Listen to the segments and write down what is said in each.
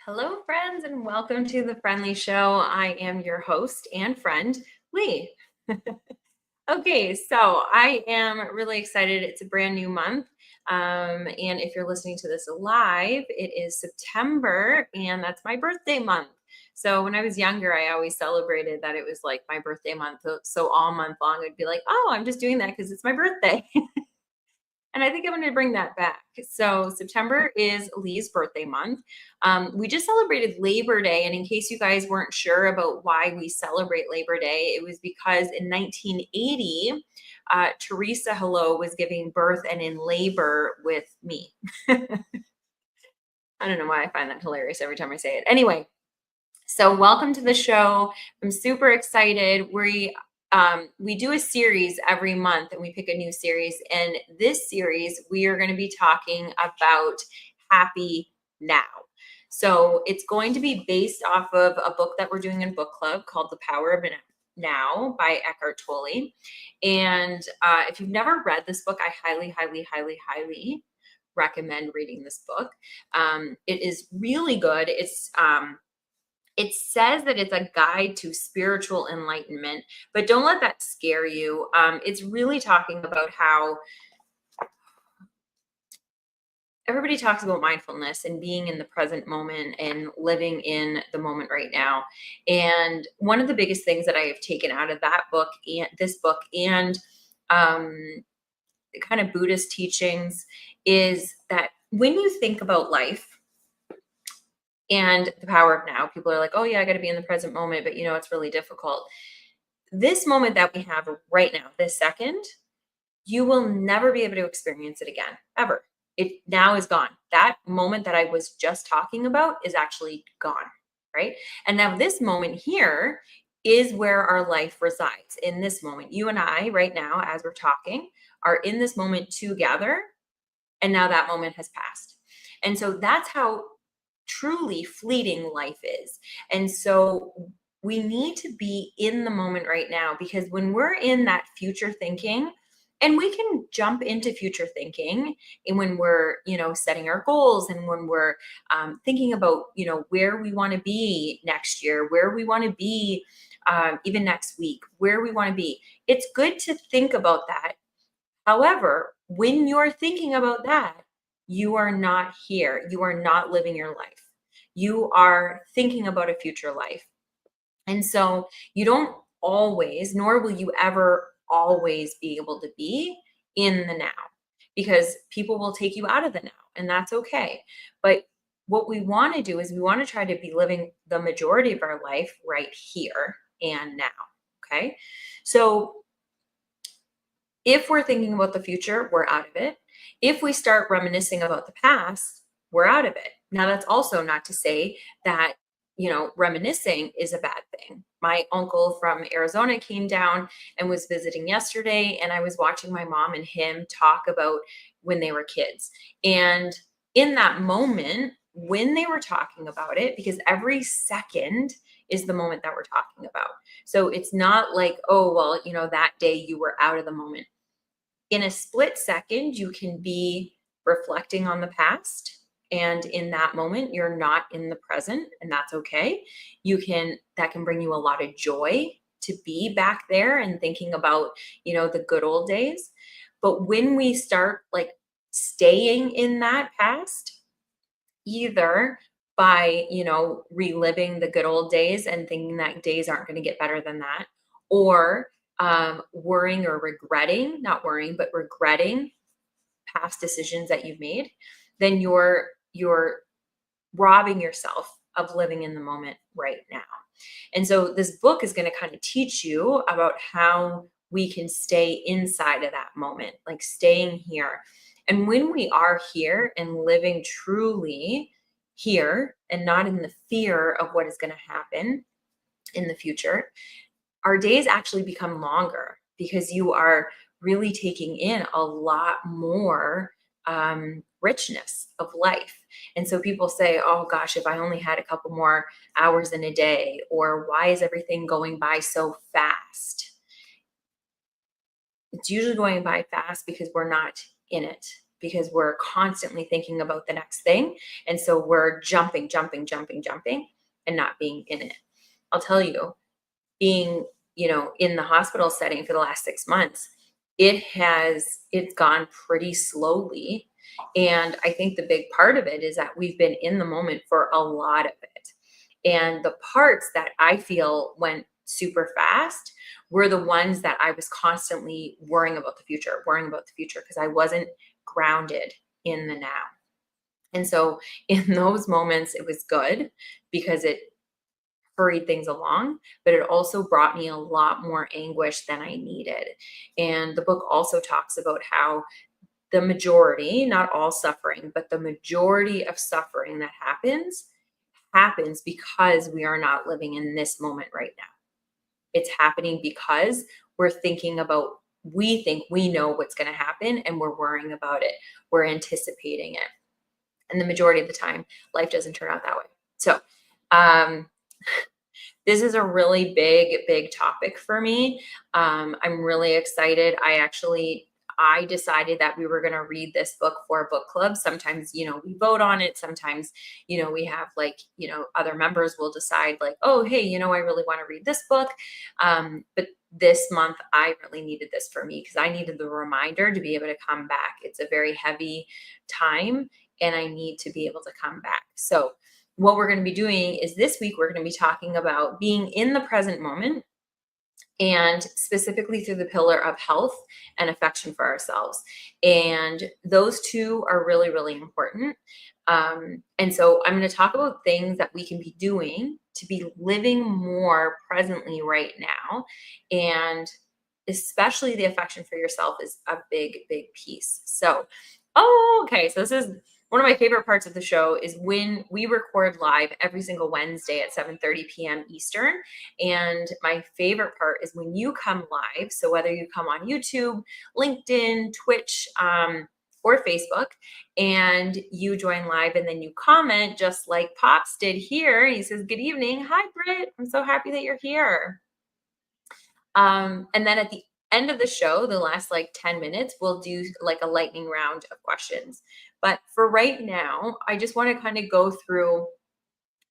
Hello, friends, and welcome to the Friend Leigh Show. I am your host and friend, Leigh. Okay, so I am really excited. It's a brand new month. And if you're listening to this live, it is September, and that's my birthday month. So when I was younger, I always celebrated that it was like my birthday month. So all month long, I'd be like, oh, I'm just doing that because it's my birthday. And I think I'm going to bring that back. So September is Leigh's birthday month. We just celebrated Labor Day. And in case you guys weren't sure about why we celebrate Labor Day, it was because in 1980, Teresa Hello was giving birth and in labor with me. I don't know why I find that hilarious every time I say it. Anyway, so welcome to the show. I'm super excited. We do a series every month and we pick a new series. And this series, we are going to be talking about happy now. So it's going to be based off of a book that we're doing in book club called The Power of Now by Eckhart Tolle. And if you've never read this book, I highly, highly, highly, highly recommend reading this book. It is really good. It says that it's a guide to spiritual enlightenment, but don't let that scare you. It's really talking about how everybody talks about mindfulness and being in the present moment and living in the moment right now. And one of the biggest things that I have taken out of that book and this book and kind of Buddhist teachings is that when you think about life, and the power of now, people are like, oh yeah, I got to be in the present moment, but it's really difficult. This moment that we have right now, this second, you will never be able to experience it again, ever. It now is gone. That moment that I was just talking about is actually gone, right? And now this moment here is where our life resides, in this moment. You and I right now, as we're talking, are in this moment together, and now that moment has passed. And so that's how truly fleeting life is. And so we need to be in the moment right now, because when we're in that future thinking, and we can jump into future thinking and when we're setting our goals, and when we're thinking about where we want to be next year, where we want to be even next week, where we want to be, it's good to think about that. However, when you're thinking about that, you are not here. You are not living your life. You are thinking about a future life. And so you don't always, nor will you ever always be able to be in the now, because people will take you out of the now, and that's okay. But what we want to do is we want to try to be living the majority of our life right here and now. Okay. So if we're thinking about the future, we're out of it. If we start reminiscing about the past, we're out of it. Now, that's also not to say that, reminiscing is a bad thing. My uncle from Arizona came down and was visiting yesterday, and I was watching my mom and him talk about when they were kids. And in that moment, when they were talking about it, because every second is the moment that we're talking about. So it's not like, oh, well, that day you were out of the moment. In a split second, you can be reflecting on the past, and in that moment you're not in the present, and that's okay. That can bring you a lot of joy to be back there and thinking about the good old days. But when we start like staying in that past, either by reliving the good old days and thinking that days aren't going to get better than that, or worrying or regretting, not worrying, but regretting past decisions that you've made, then you're robbing yourself of living in the moment right now. And so this book is going to kind of teach you about how we can stay inside of that moment, like staying here. And when we are here and living truly here and not in the fear of what is going to happen in the future, our days actually become longer because you are really taking in a lot more richness of life. And so people say, oh gosh, if I only had a couple more hours in a day, or why is everything going by so fast? It's usually going by fast because we're not in it. because we're constantly thinking about the next thing. And so we're jumping, and not being in it. I'll tell you, being, in the hospital setting for the last 6 months, it's gone pretty slowly. And I think the big part of it is that we've been in the moment for a lot of it. And the parts that I feel went super fast were the ones that I was constantly worrying about the future, because I wasn't grounded in the now. And so in those moments, it was good because it hurried things along, but it also brought me a lot more anguish than I needed. And the book also talks about how the majority, not all suffering, but the majority of suffering that happens because we are not living in this moment right now. It's happening because we think we know what's going to happen, and we're worrying about it. We're anticipating it. And the majority of the time, life doesn't turn out that way. So, this is a really big topic for me. I'm really excited. I decided that we were going to read this book for a book club. Sometimes, we vote on it. Sometimes, we have other members will decide like, oh, hey, I really want to read this book. But this month, I really needed this for me because I needed the reminder to be able to come back. It's a very heavy time, and I need to be able to come back. So what we're going to be doing is this week, we're going to be talking about being in the present moment, and specifically through the pillar of health and affection for ourselves. And those two are really, really important. And so I'm going to talk about things that we can be doing to be living more presently right now. And especially the affection for yourself is a big piece. So, okay. So this is one of my favorite parts of the show is when we record live every single Wednesday at 7:30 p.m. Eastern. And my favorite part is when you come live. So whether you come on YouTube, LinkedIn, Twitch, or Facebook, and you join live and then you comment just like Pops did here. He says, "Good evening. Hi, Britt. I'm so happy that you're here." And then at the end of the show, the last 10 minutes, we'll do like a lightning round of questions. But for right now, I just want to kind of go through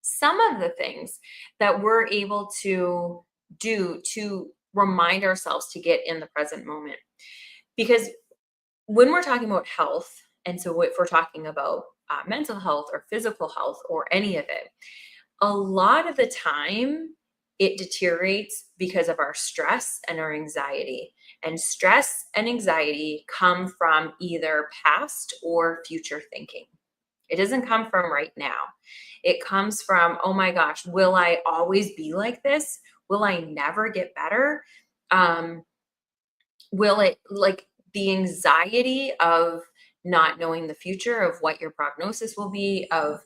some of the things that we're able to do to remind ourselves to get in the present moment. Because when we're talking about health, and so if we're talking about mental health or physical health or any of it, a lot of the time it deteriorates because of our stress and our anxiety. And stress and anxiety come from either past or future thinking. It doesn't come from right now. It comes from, oh my gosh, will I always be like this? Will I never get better? Will it, like, the anxiety of not knowing the future, of what your prognosis will be, of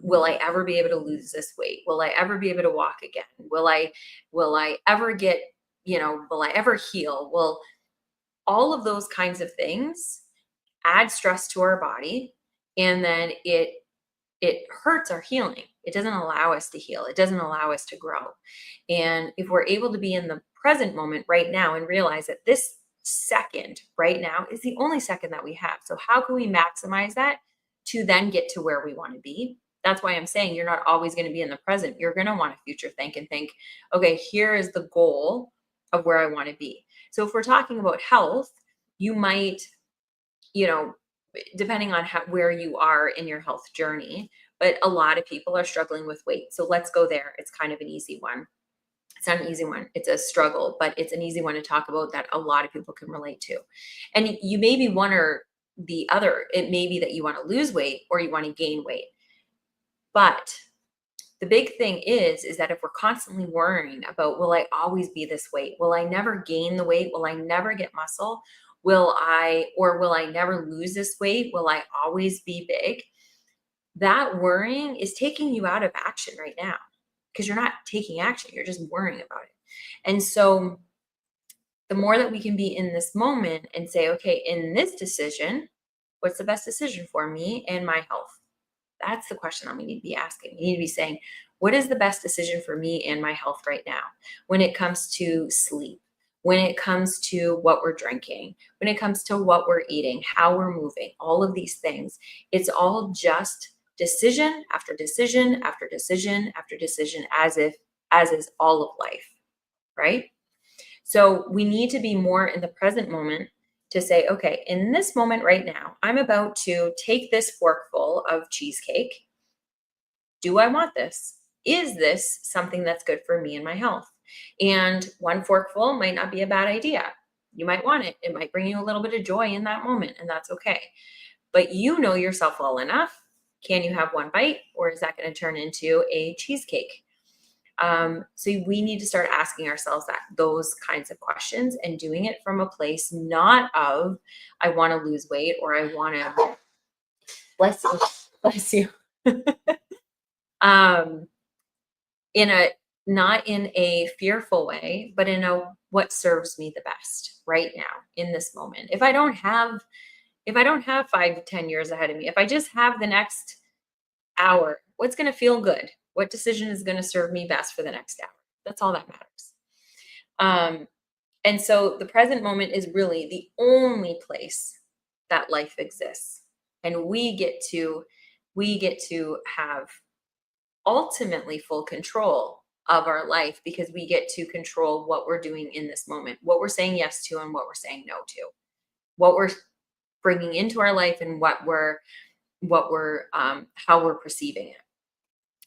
will I ever be able to lose this weight? Will I ever be able to walk again? Will I ever get, will I ever heal? Will all of those kinds of things add stress to our body, and then it hurts our healing. It doesn't allow us to heal. It doesn't allow us to grow. And if we're able to be in the present moment right now and realize that this second right now is the only second that we have. So how can we maximize that to then get to where we want to be? That's why I'm saying you're not always going to be in the present. You're going to want to future think and think, okay, here is the goal of where I want to be. So if we're talking about health, you might, depending on where you are in your health journey, but a lot of people are struggling with weight. So let's go there. It's kind of an easy one. It's not an easy one. It's a struggle, but it's an easy one to talk about that a lot of people can relate to. And you may be one or the other. It may be that you want to lose weight or you want to gain weight. But the big thing is that if we're constantly worrying about, will I always be this weight? Will I never gain the weight? Will I never get muscle? Will I never lose this weight? Will I always be big? That worrying is taking you out of action right now, because you're not taking action. You're just worrying about it. And so the more that we can be in this moment and say, okay, in this decision, what's the best decision for me and my health? That's the question that we need to be asking. We need to be saying, what is the best decision for me and my health right now when it comes to sleep? when it comes to what we're drinking, when it comes to what we're eating, how we're moving, all of these things. It's all just decision after decision after decision after decision, as is all of life, right? So we need to be more in the present moment to say, okay, in this moment right now, I'm about to take this forkful of cheesecake. Do I want this? Is this something that's good for me and my health? And one forkful might not be a bad idea. You might want it. It might bring you a little bit of joy in that moment, and that's okay. But you know yourself well enough. Can you have one bite, or is that going to turn into a cheesecake? So we need to start asking ourselves those kinds of questions and doing it from a place not of I want to lose weight or I want to bless you um, in a not in a fearful way, but in a what serves me the best right now in this moment. If I don't have 5 to 10 years ahead of me, if I just have the next hour, what's going to feel good? What decision is going to serve me best for the next hour? That's all that matters. And so the present moment is really the only place that life exists. And we get to have ultimately full control of our life because we get to control what we're doing in this moment, what we're saying yes to and what we're saying no to, what we're bringing into our life and what we're how we're perceiving it.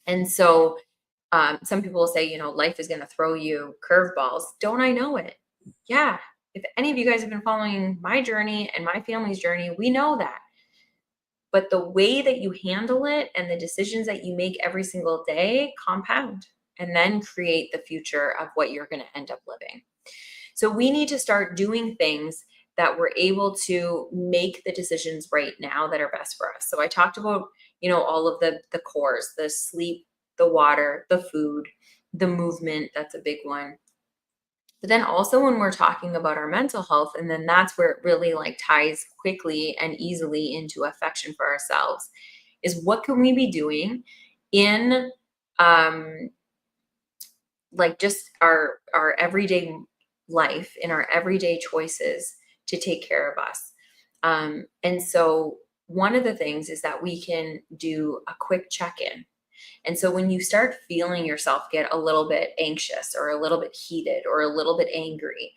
And so some people will say, life is going to throw you curveballs. Don't I know it? Yeah. If any of you guys have been following my journey and my family's journey, we know that. But the way that you handle it and the decisions that you make every single day compound and then create the future of what you're going to end up living. So we need to start doing things that we're able to make the decisions right now that are best for us. So I talked about, all of the cores, the sleep, the water, the food, the movement, that's a big one. But then also when we're talking about our mental health, and then that's where it really like ties quickly and easily into affection for ourselves, is what can we be doing in like just our everyday life, in our everyday choices to take care of us. And so one of the things is that we can do a quick check-in. And so when you start feeling yourself get a little bit anxious or a little bit heated or a little bit angry,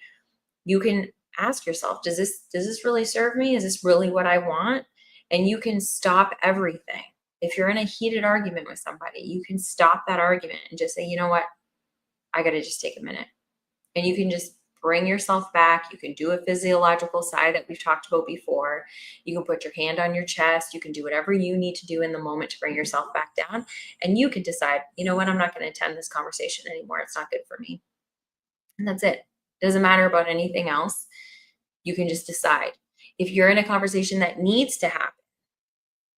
you can ask yourself, does this really serve me? Is this really what I want? And you can stop everything. If you're in a heated argument with somebody, you can stop that argument and just say, you know what? I got to just take a minute. And you can just bring yourself back. You can do a physiological sigh that we've talked about before. You can put your hand on your chest. You can do whatever you need to do in the moment to bring yourself back down. And you can decide, you know what, I'm not going to attend this conversation anymore. It's not good for me. And that's it. Doesn't matter about anything else. You can just decide. If you're in a conversation that needs to happen,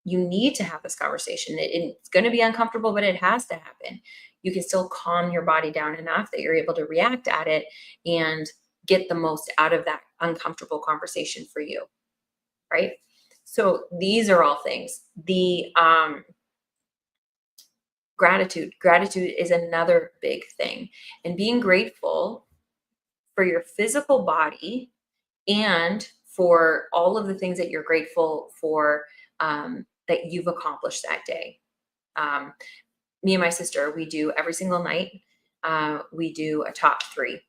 you need to have this conversation. It's going to be uncomfortable, but it has to happen. You can still calm your body down enough that you're able to react at it and get the most out of that uncomfortable conversation for you, right? So these are all things. The gratitude is another big thing, and being grateful for your physical body and for all of the things that you're grateful for that you've accomplished that day. Me and my sister, we do every single night, we do a top 3.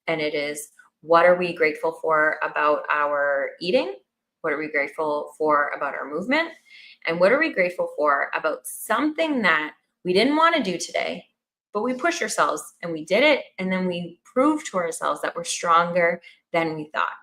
And it is, what are we grateful for about our eating? What are we grateful for about our movement? And what are we grateful for about something that we didn't want to do today, but we pushed ourselves and we did it. And then we proved to ourselves that we're stronger than we thought.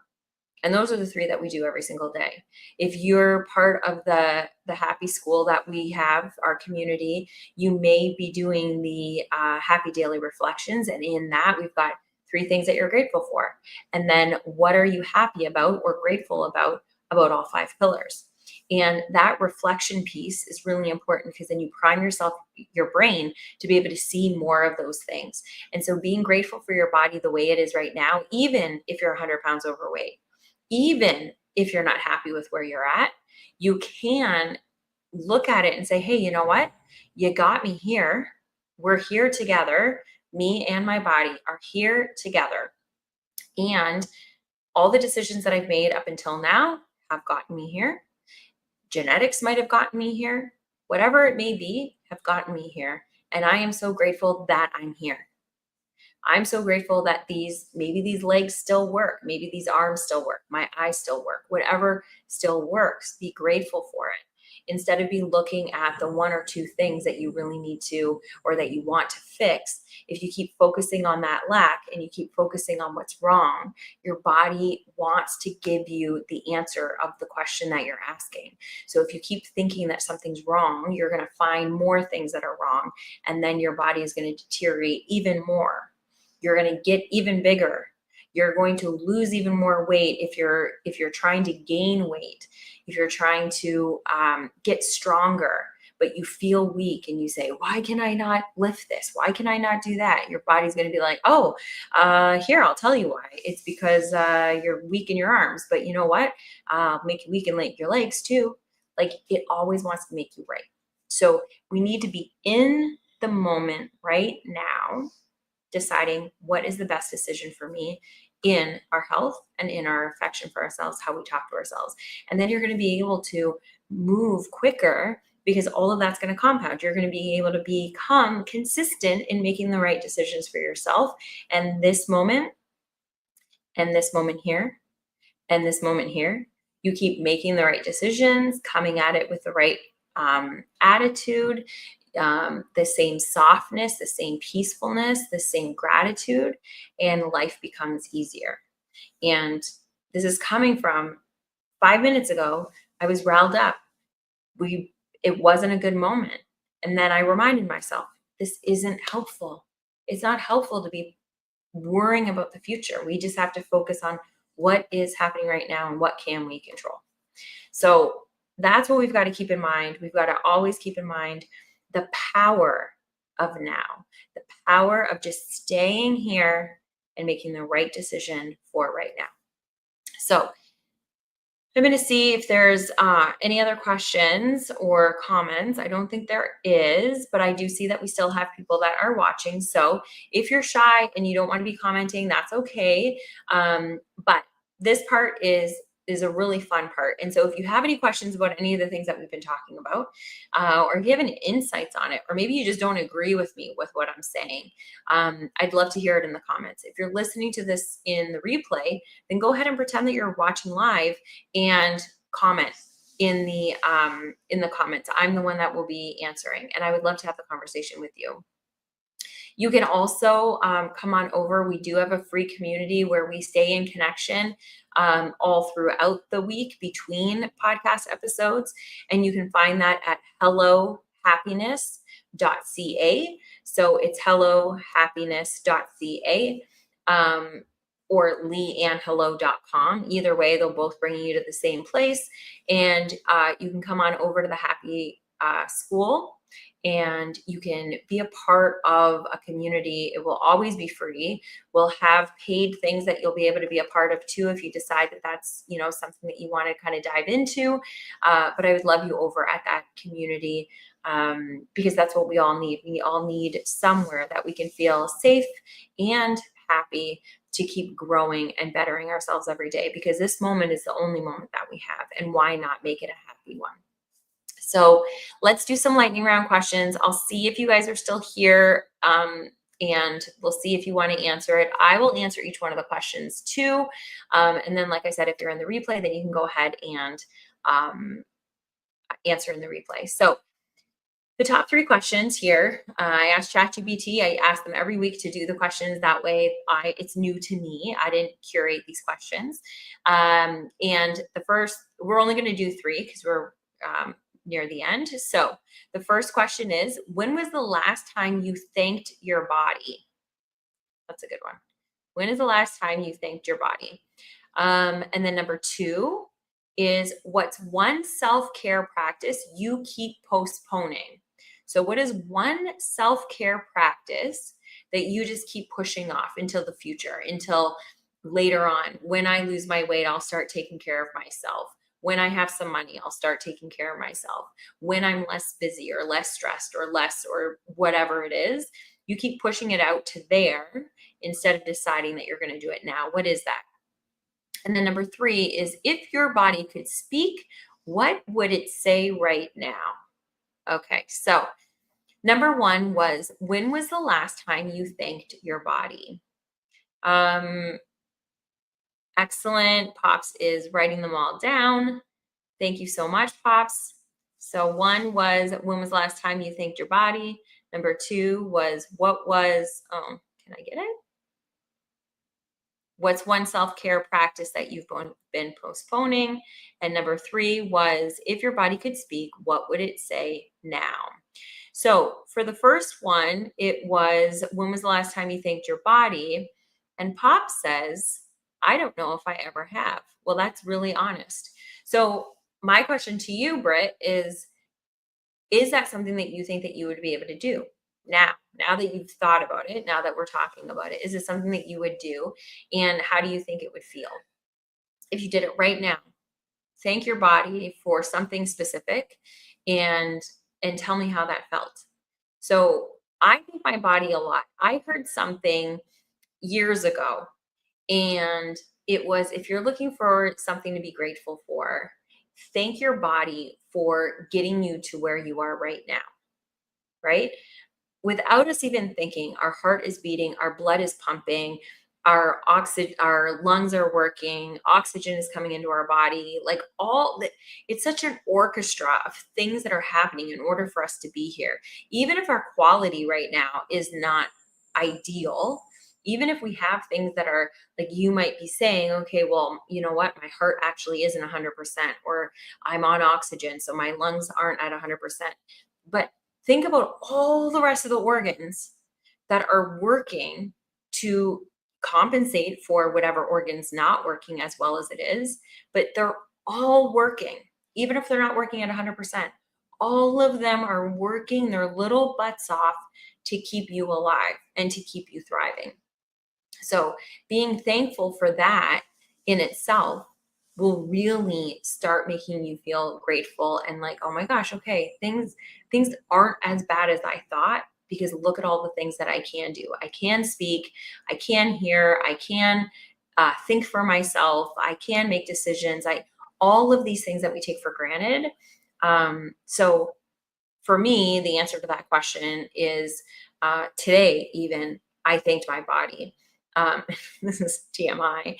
And those are the 3 that we do every single day. If you're part of the Happy School that we have, our community, you may be doing the Happy Daily Reflections. And in that, we've got 3 things that you're grateful for. And then what are you happy about or grateful about all 5 pillars? And that reflection piece is really important because then you prime your brain to be able to see more of those things. And so being grateful for your body the way it is right now, even if you're 100 pounds overweight, even if you're not happy with where you're at, you can look at it and say, hey, you know what? You got me here. We're here together. Me and my body are here together. And all the decisions that I've made up until now have gotten me here. Genetics might have gotten me here. Whatever it may be, have gotten me here. And I am so grateful that I'm here. I'm so grateful that maybe these legs still work. Maybe these arms still work. My eyes still work. Whatever still works, be grateful for it. Instead of be looking at the one or two things that you really need to or that you want to fix, if you keep focusing on that lack and you keep focusing on what's wrong, your body wants to give you the answer of the question that you're asking. So if you keep thinking that something's wrong, you're going to find more things that are wrong, and then your body is going to deteriorate even more. You're going to get even bigger. You're going to lose even more weight if you're trying to gain weight. If you're trying to get stronger, but you feel weak and you say, why can I not lift this? Why can I not do that? Your body's going to be like, oh, here, I'll tell you why. It's because you're weak in your arms. But you know what? Make you weak in your legs too. Like, it always wants to make you right. So we need to be in the moment right now, deciding what is the best decision for me in our health and in our affection for ourselves, how we talk to ourselves. And then you're going to be able to move quicker because all of that's going to compound. You're going to be able to become consistent in making the right decisions for yourself. And this moment, and this moment here, and this moment here, you keep making the right decisions, coming at it with the right attitude, the same softness, the same peacefulness, the same gratitude, and life becomes easier. And this is coming from 5 minutes ago. I was riled up. It wasn't a good moment. And then I reminded myself, this isn't helpful. It's not helpful to be worrying about the future. We just have to focus on what is happening right now and what can we control. So that's what we've got to keep in mind. We've got to always keep in mind the power of now, the power of just staying here and making the right decision for right now. So I'm going to see if there's any other questions or comments. I don't think there is, but I do see that we still have people that are watching. So if you're shy and you don't want to be commenting, that's okay. But this part is a really fun part. And so if you have any questions about any of the things that we've been talking about, or if you have any insights on it, or maybe you just don't agree with me with what I'm saying, I'd love to hear it in the comments. If you're listening to this in the replay, then go ahead and pretend that you're watching live and comment in the comments. I'm the one that will be answering, and I would love to have the conversation with you. You can also come on over. We do have a free community where we stay in connection all throughout the week between podcast episodes. And you can find that at hellohappiness.ca. So it's hellohappiness.ca. Or leeandhello.com. Either way, they'll both bring you to the same place. And you can come on over to the Happy School, and you can be a part of a community. It will always be free. We'll have paid things that you'll be able to be a part of too, if you decide that that's, something that you want to kind of dive into. But I would love you over at that community, because that's what we all need. We all need somewhere that we can feel safe and happy to keep growing and bettering ourselves every day, because this moment is the only moment that we have, and why not make it a happy one? So let's do some lightning round questions. I'll see if you guys are still here, and we'll see if you want to answer it. I will answer each one of the questions too. And then, like I said, if you're in the replay, then you can go ahead and answer in the replay. So the top 3 questions here, I asked ChatGPT. I ask them every week to do the questions. That way it's new to me. I didn't curate these questions. And the first, we're only going to do 3 because we're near the end. So the first question is, when was the last time you thanked your body? That's a good one. When is the last time you thanked your body? And then number 2 is, what's one self-care practice you keep postponing? So what is one self-care practice that you just keep pushing off until the future, until later on? When I lose my weight, I'll start taking care of myself. When I have some money, I'll start taking care of myself. When I'm less busy or less stressed or whatever it is, You keep pushing it out to there instead of deciding that you're going to do it now. What is that? And then number three is, if your body could speak, what would it say right now? Okay, so number one was, when was the last time you thanked your body? Um, Excellent. Pops is writing them all down. Thank you so much, Pops. So one was, when was the last time you thanked your body? Number two was, what was, can I get it? What's one self-care practice that you've been postponing? And number three was, if your body could speak, what would it say now? So for the first one, it was, when was the last time you thanked your body? And Pop says, I don't know if I ever have. Well, that's really honest. So my question to you, Britt, is that something that you think that you would be able to do now that you've thought about it, now that we're talking about it? Is it something that you would do? And how do you think it would feel if you did it right now? Thank your body for something specific, and tell me how that felt. So I thank my body a lot. I heard something years ago, and it was, if you're looking for something to be grateful for, thank your body for getting you to where you are right now, right? Without us even thinking, our heart is beating, our blood is pumping, our lungs are working, oxygen is coming into our body, like all that. It's such an orchestra of things that are happening in order for us to be here. Even if our quality right now is not ideal, even if we have things that are, like, you might be saying, okay, well, you know what, my heart actually isn't 100%, or I'm on oxygen, so my lungs aren't at 100%. But think about all the rest of the organs that are working to compensate for whatever organ's not working as well as it is, but they're all working, even if they're not working at 100%. All of them are working their little butts off to keep you alive and to keep you thriving. So being thankful for that in itself will really start making you feel grateful and like, oh my gosh, okay, things aren't as bad as I thought, because look at all the things that I can do. I can speak, I can hear, I can think for myself, I can make decisions. All of these things that we take for granted. So for me, the answer to that question is, today, even, I thanked my body. Um, this is TMI.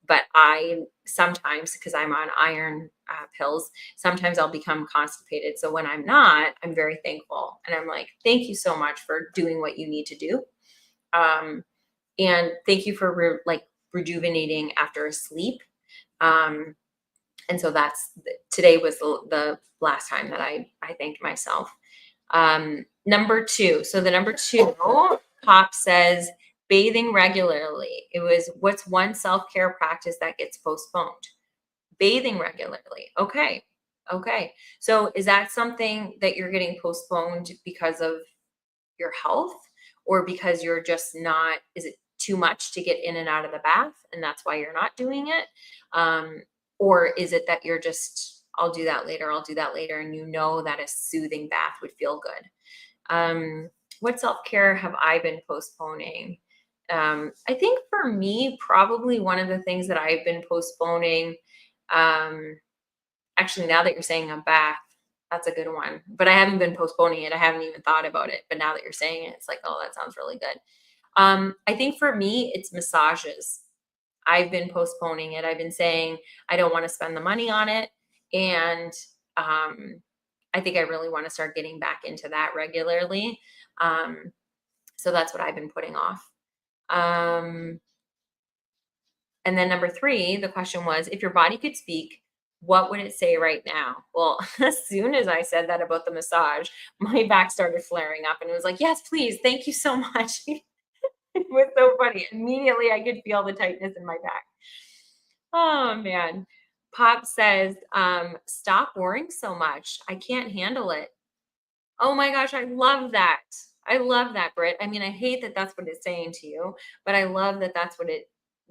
But I sometimes, because I'm on iron pills, sometimes I'll become constipated. So when I'm not, I'm very thankful. And I'm like, thank you so much for doing what you need to do. Um, and thank you for rejuvenating after a sleep. Um, and so today was the last time that I thanked myself. Number two. So the number two, Pop says, bathing regularly. It was, what's one self-care practice that gets postponed? Bathing regularly. Okay. Okay. So is that something that you're getting postponed because of your health, or because you're just not, is it too much to get in and out of the bath and that's why you're not doing it? Or is it that you're just, I'll do that later, I'll do that later, and you know that a soothing bath would feel good? What self-care have I been postponing? I think for me, probably one of the things that I've been postponing, actually, now that you're saying a bath, that's a good one. But I haven't been postponing it. I haven't even thought about it. But now that you're saying it, it's like, oh, that sounds really good. I think for me, it's massages. I've been postponing it. I've been saying I don't want to spend the money on it. And I think I really want to start getting back into that regularly. So that's what I've been putting off. And then number three, the question was, if your body could speak, what would it say right now? Well, as soon as I said that about the massage, my back started flaring up and it was like, yes, please. Thank you so much. It was so funny. Immediately I could feel the tightness in my back. Oh man. Pop says, stop worrying so much. I can't handle it. Oh my gosh, I love that. I love that, Britt. I mean, I hate that that's what it's saying to you, but I love that that's what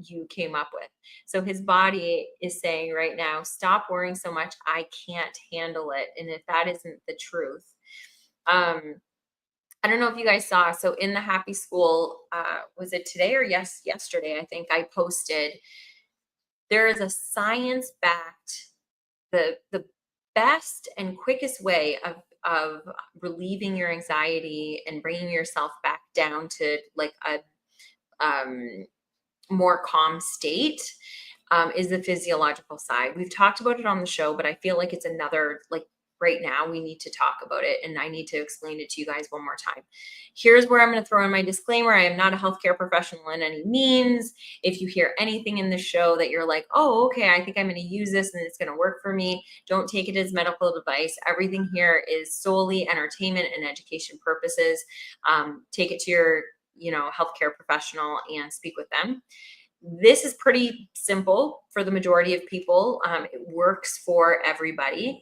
you came up with. So his body is saying right now, stop worrying so much. I can't handle it. And if that isn't the truth, I I don't know if you guys saw, so in the Happy School, was it today or yesterday? I think I posted, there is a science-backed, the best and quickest way of relieving your anxiety and bringing yourself back down to like a more calm state, is the physiological side. We've talked about it on the show, but I feel like it's another, like right now, we need to talk about it and I need to explain it to you guys one more time. Here's where I'm going to throw in my disclaimer. I am not a healthcare professional in any means. If you hear anything in the show that you're like, oh, okay, I think I'm going to use this and it's going to work for me, don't take it as medical advice. Everything here is solely entertainment and education purposes. Take it to your healthcare professional and speak with them. This is pretty simple for the majority of people. It works for everybody.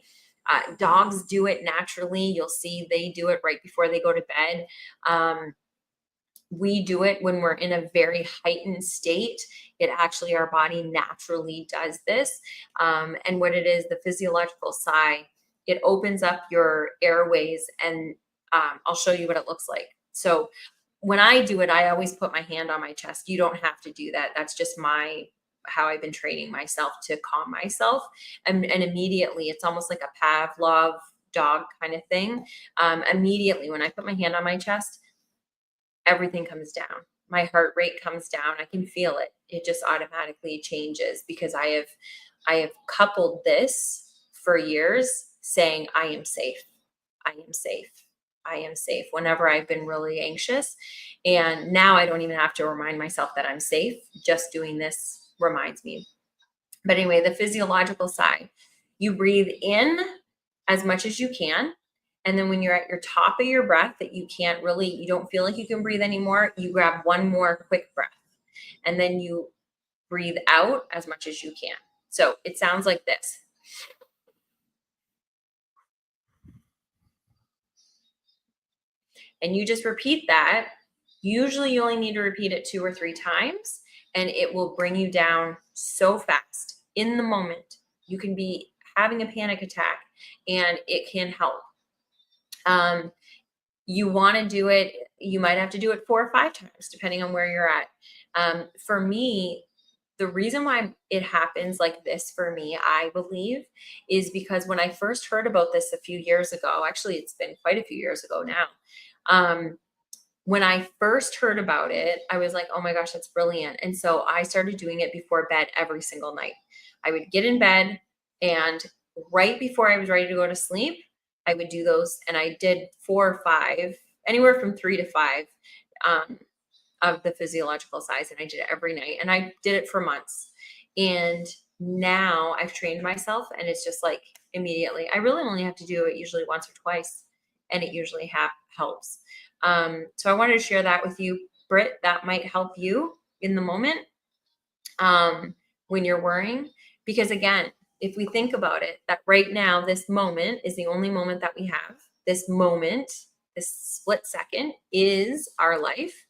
Dogs do it naturally. You'll see they do it right before they go to bed. We do it when we're in a very heightened state. It actually, our body naturally does this. And what it is, the physiological side, it opens up your airways, and I'll show you what it looks like. So when I do it, I always put my hand on my chest. You don't have to do that. That's just how I've been training myself to calm myself. And immediately, it's almost like a Pavlov dog kind of thing. Immediately, when I put my hand on my chest, everything comes down. My heart rate comes down. I can feel it. It just automatically changes because I have coupled this for years saying, I am safe. I am safe. I am safe whenever I've been really anxious. And now I don't even have to remind myself that I'm safe. Just doing this reminds me. But anyway, the physiological side, you breathe in as much as you can. And then when you're at your top of your breath that you don't feel like you can breathe anymore, you grab one more quick breath. And then you breathe out as much as you can. So it sounds like this. And you just repeat that. Usually you only need to repeat it 2 or 3 times, and it will bring you down so fast. In the moment, you can be having a panic attack and it can help. You want to do it, you might have to do it 4 or 5 times, depending on where you're at. For me, the reason why it happens like this for me, I believe, is because when I first heard about this a few years ago, actually, it's been quite a few years ago now. When I first heard about it, I was like, oh my gosh, that's brilliant. And so I started doing it before bed every single night. I would get in bed, and right before I was ready to go to sleep, I would do those. And I did 4 or 5, anywhere from 3 to 5 of the physiological size. And I did it every night. And I did it for months. And now I've trained myself, and it's just like immediately. I really only have to do it usually once or twice, and it usually helps. So I wanted to share that with you, Britt. That might help you in the moment when you're worrying. Because again, if we think about it, that right now, this moment is the only moment that we have. This moment, this split second is our life.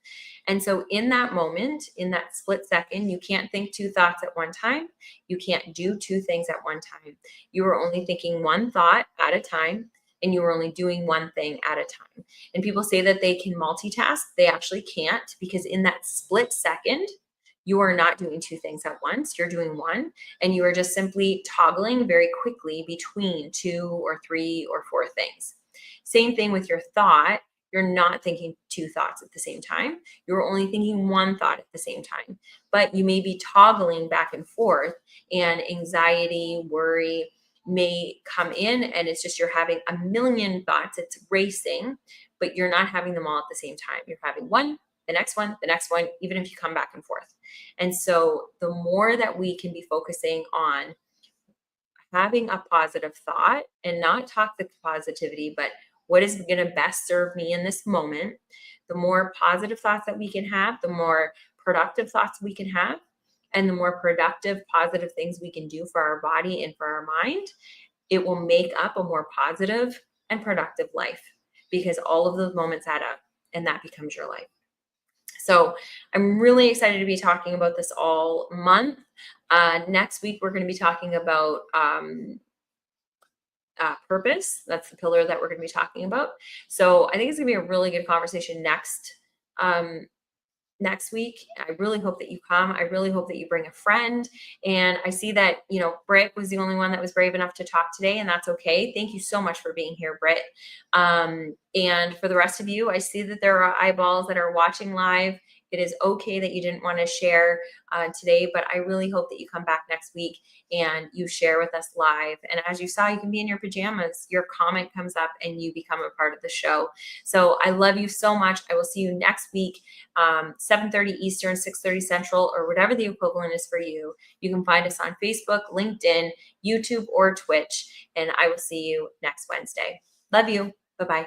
And so in that moment, in that split second, you can't think 2 thoughts at one time. You can't do 2 things at one time. You are only thinking 1 thought at a time, and you are only doing 1 thing at a time. And people say that they can multitask. They actually can't, because in that split second, you are not doing 2 things at once. You're doing 1, and you are just simply toggling very quickly between 2 or 3 or 4 things. Same thing with your thought. You're not thinking 2 thoughts at the same time. You're only thinking 1 thought at the same time, but you may be toggling back and forth, and anxiety, worry may come in, and it's just you're having a million thoughts. It's racing, but you're not having them all at the same time. You're having one, the next one, the next one, even if you come back and forth. And so the more that we can be focusing on having a positive thought and not toxic positivity, but what is going to best serve me in this moment, the more positive thoughts that we can have, the more productive thoughts we can have, and the more productive, positive things we can do for our body and for our mind, it will make up a more positive and productive life, because all of those moments add up, and that becomes your life. So I'm really excited to be talking about this all month. Next week, we're going to be talking about purpose. That's the pillar that we're going to be talking about. So I think it's going to be a really good conversation um, next week. I really hope that you come. I really hope that you bring a friend. And I see that, Britt was the only one that was brave enough to talk today, and that's okay. Thank you so much for being here, Britt. And for the rest of you, I see that there are eyeballs that are watching live. It is okay that you didn't want to share today, but I really hope that you come back next week and you share with us live. And as you saw, you can be in your pajamas. Your comment comes up and you become a part of the show. So I love you so much. I will see you next week, 7:30 Eastern, 6:30 Central, or whatever the equivalent is for you. You can find us on Facebook, LinkedIn, YouTube, or Twitch. And I will see you next Wednesday. Love you. Bye-bye.